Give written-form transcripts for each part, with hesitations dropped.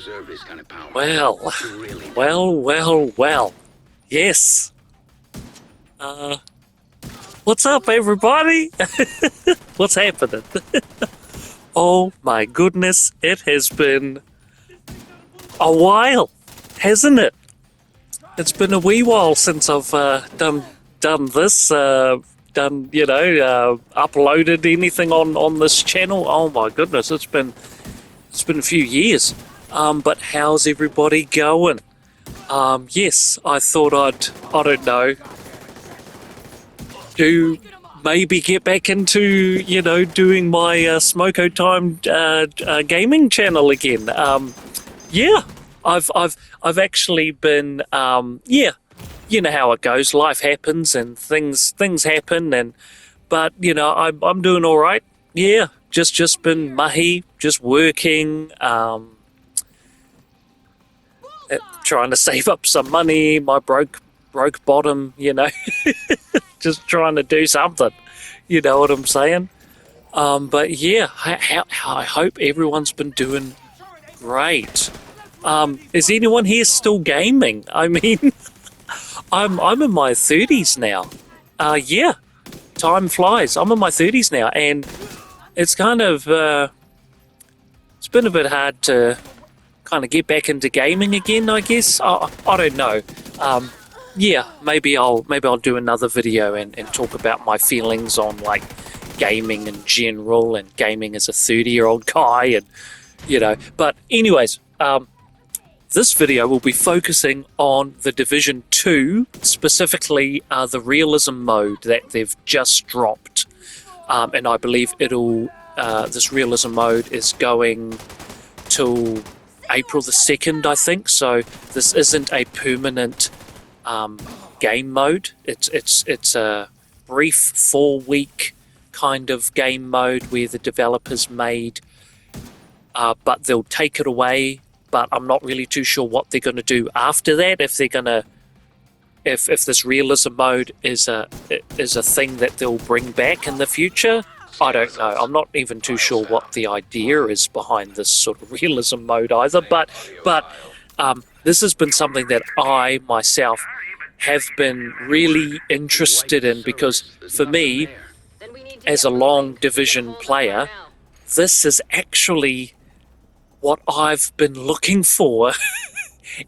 deserve this kind of power. Well, You really do. well. Yes. What's up, everybody? What's happening? Oh my goodness, it has been a while, hasn't it? It's been a wee while since I've done this, uploaded anything on this channel. Oh my goodness, it's been a few years. But how's everybody going? Yes, I thought I don't know, maybe get back into, doing my Smoko Time gaming channel again. Yeah, I've actually been, you know how it goes. Life happens and things happen, but I'm doing all right. Yeah, just been mahi, just working, trying to save up some money. My broke bottom, just trying to do something. You know what I'm saying? But yeah, I hope everyone's been doing great. Is anyone here still gaming? I mean, I'm in my 30s now. Yeah, time flies. I'm in my 30s now, and it's kind of it's been a bit hard to kind of get back into gaming again, I guess. I don't know. Yeah, maybe I'll do another video and talk about my feelings on like gaming in general and gaming as a 30-year-old guy, and But anyways, this video will be focusing on the Division 2, specifically the realism mode that they've just dropped, and I believe this realism mode is going till April the 2nd, I think. So this isn't a permanent game mode. It's a brief 4-week kind of game mode where the developers made, but they'll take it away. But I'm not really too sure what they're going to do after that. If they're gonna, if this realism mode is a thing that they'll bring back in the future, I don't know. I'm not even too sure what the idea is behind this sort of realism mode either. But this has been something that I myself have been really interested in, because for me, as a long Division player, this is actually what I've been looking for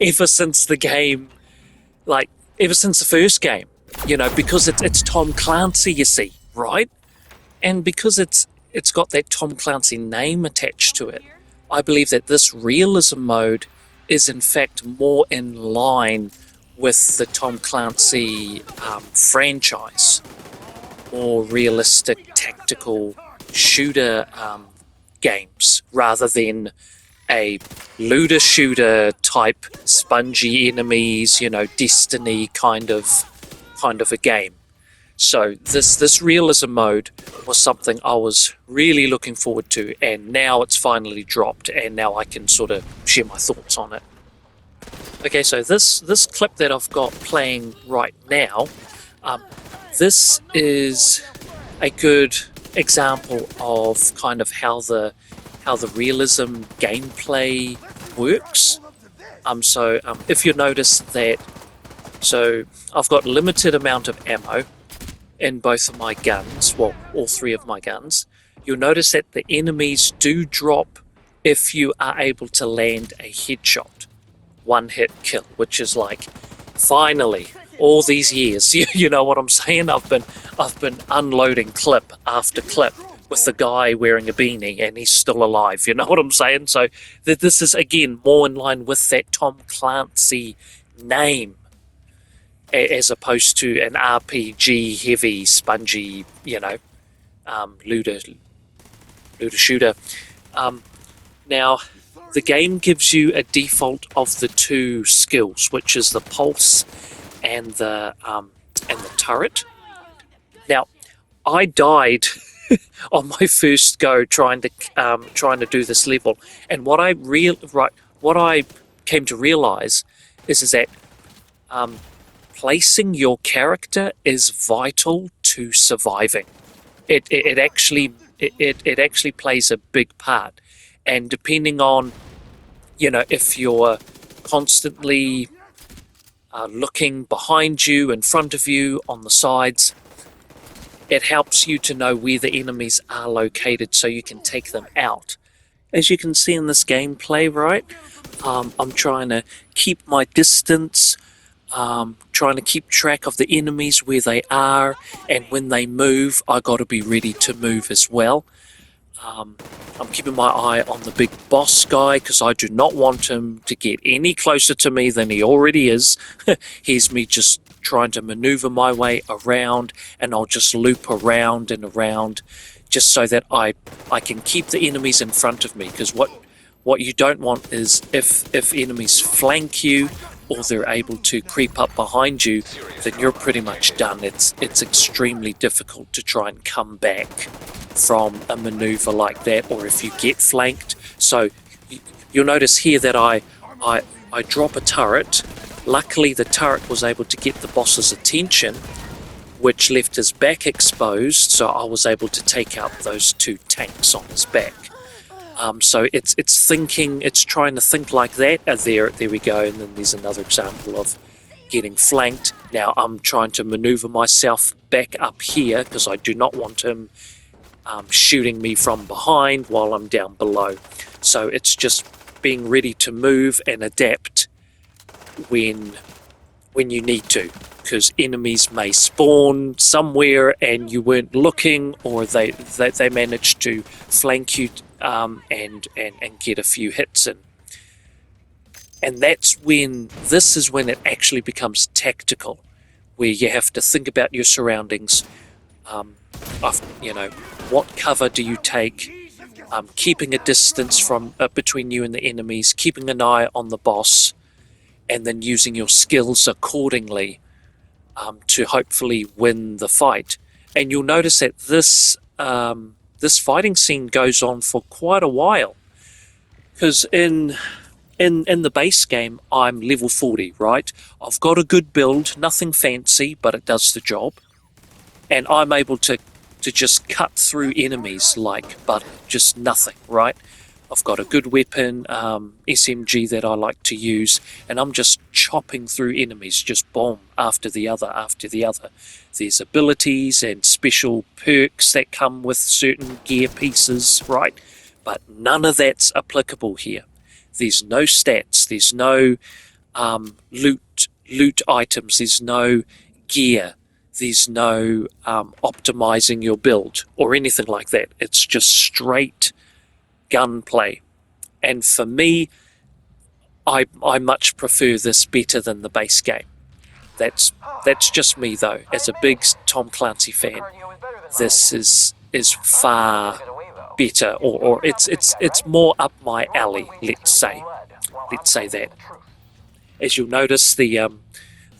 ever since the game, like ever since the first game, because it's Tom Clancy, you see, right? And because it's got that Tom Clancy name attached to it, I believe that this realism mode is in fact more in line with the Tom Clancy franchise, more realistic tactical shooter games, rather than a looter shooter type spongy enemies, Destiny kind of a game. So this realism mode was something I was really looking forward to, and now it's finally dropped, and now I can sort of share my thoughts on it. Okay, so this clip that I've got playing right now, this is a good example of kind of how the realism gameplay works. So if you notice that, so I've got limited amount of ammo in both of my guns, well, all 3 of my guns. You'll notice that the enemies do drop if you are able to land a headshot, 1-hit kill, which is like, finally, all these years, you know what I'm saying? I've been unloading clip after clip with the guy wearing a beanie and he's still alive, you know what I'm saying? So this is again more in line with that Tom Clancy name, as opposed to an RPG heavy spongy, looter shooter. Now the game gives you a default of the 2 skills, which is the pulse and the turret. Now I died on my first go trying to do this level, and what I came to realize is that placing your character is vital to surviving. It actually plays a big part, and depending on if you're constantly looking behind you, in front of you, on the sides, it helps you to know where the enemies are located so you can take them out. As you can see in this gameplay, right, I'm trying to keep my distance, trying to keep track of the enemies, where they are, and when they move, I got to be ready to move as well. I'm keeping my eye on the big boss guy because I do not want him to get any closer to me than he already is. Here's me just trying to maneuver my way around, and I'll just loop around and around just so that I can keep the enemies in front of me, because what you don't want is if enemies flank you or they're able to creep up behind you, then you're pretty much done. It's extremely difficult to try and come back from a maneuver like that, or if you get flanked. So you'll notice here that I drop a turret. Luckily the turret was able to get the boss's attention, which left his back exposed, so I was able to take out those 2 tanks on his back. So it's trying to think like that. There we go, and then there's another example of getting flanked. Now I'm trying to maneuver myself back up here because I do not want him shooting me from behind while I'm down below. So it's just being ready to move and adapt when you need to, because enemies may spawn somewhere and you weren't looking, or they managed to flank you and get a few hits in. And this is when it actually becomes tactical, where you have to think about your surroundings. What cover do you take? Keeping a distance from between you and the enemies, keeping an eye on the boss, and then using your skills accordingly to hopefully win the fight. And you'll notice that this fighting scene goes on for quite a while, because in the base game I'm level 40, right? I've got a good build, nothing fancy, but it does the job, and I'm able to just cut through enemies like butter, just nothing, right? I've got a good weapon, SMG that I like to use, and I'm just chopping through enemies, just bomb after the other after the other. There's abilities and special perks that come with certain gear pieces, right? But none of that's applicable here. There's no stats, there's no loot items, there's no gear, there's no optimizing your build or anything like that. It's just straight gunplay. And for me, I much prefer this better than the base game. That's just me though. As a big Tom Clancy fan, this is far better, or it's more up my alley, let's say that. As you'll notice, the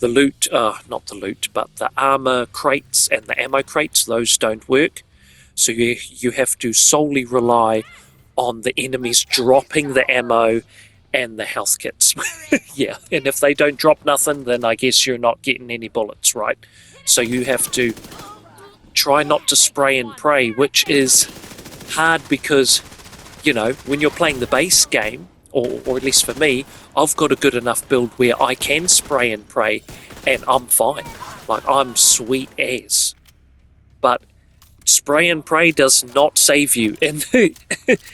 loot, not the loot, but the armor crates and the ammo crates, those don't work. So you have to solely rely on the enemies dropping the ammo and the health kits. Yeah, and if they don't drop nothing, then I guess you're not getting any bullets, right? So you have to try not to spray and pray, which is hard because, when you're playing the base game, or at least for me, I've got a good enough build where I can spray and pray and I'm fine. Like, I'm sweet as. But spray and pray does not save you in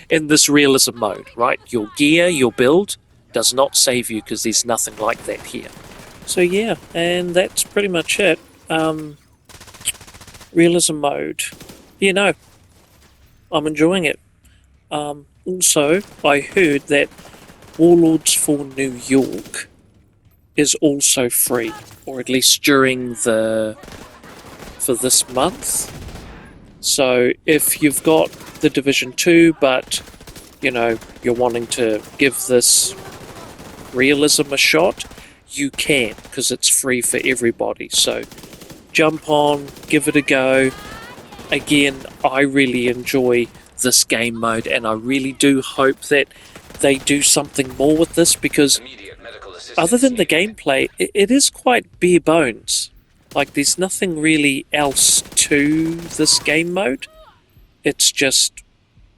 in this realism mode, right? Your gear, your build does not save you, because there's nothing like that here. So yeah, and that's pretty much it. Realism mode. I'm enjoying it. Also, I heard that Warlords for New York is also free, or at least during for this month. So if you've got the Division 2, but you're wanting to give this realism a shot, you can, because it's free for everybody. So jump on, give it a go. Again, I really enjoy this game mode, and I really do hope that they do something more with this, because other than the gameplay, it is quite bare bones. Like, there's nothing really else to this game mode. It's just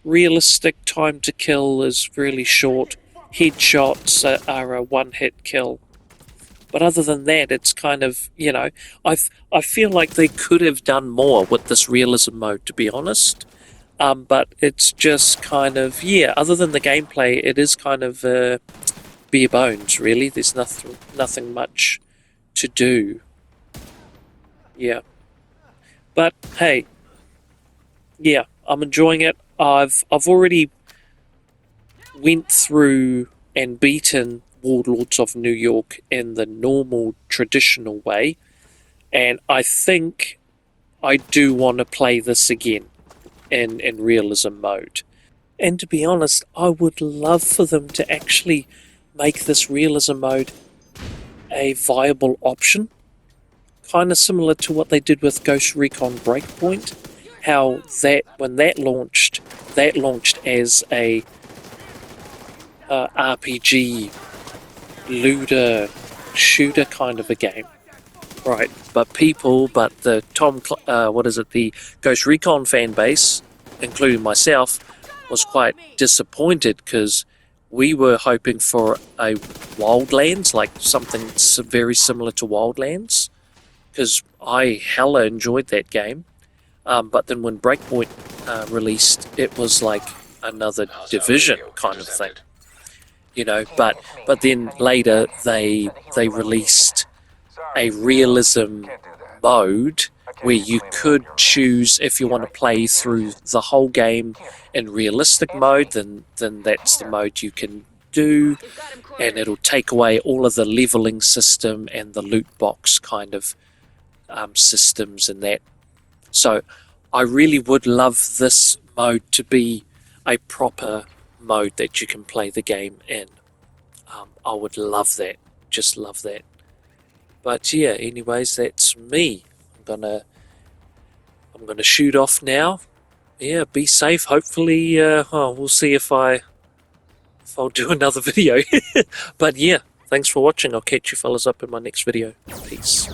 realistic, time to kill is really short, headshots are a one-hit kill. But other than that, it's kind of, you know, I feel like they could have done more with this realism mode, to be honest. But it's just kind of, yeah, other than the gameplay, it is kind of bare bones, really. There's nothing much to do. Yeah. But hey, yeah, I'm enjoying it. I've already went through and beaten Warlords of New York in the normal, traditional way, and I think I do want to play this again in realism mode. And to be honest, I would love for them to actually make this realism mode a viable option, kind of similar to what they did with Ghost Recon Breakpoint. How that when that launched as a RPG looter shooter kind of a game, right? But the the Ghost Recon fan base, including myself, was quite disappointed because we were hoping for a Wildlands, like something very similar to Wildlands, because I hella enjoyed that game. But then when Breakpoint released, it was like another Division kind of thing, you know. But then later they released a realism mode where you could choose if you want to play through the whole game in realistic mode, then that's the mode you can do, and it'll take away all of the leveling system and the loot box kind of systems and that. So I really would love this mode to be a proper mode that you can play the game in. I would love that, just love that. But yeah, anyways, that's me. I'm gonna shoot off now. Yeah, be safe. Hopefully, we'll see if I'll do another video. But yeah, thanks for watching. I'll catch you fellas up in my next video. Peace.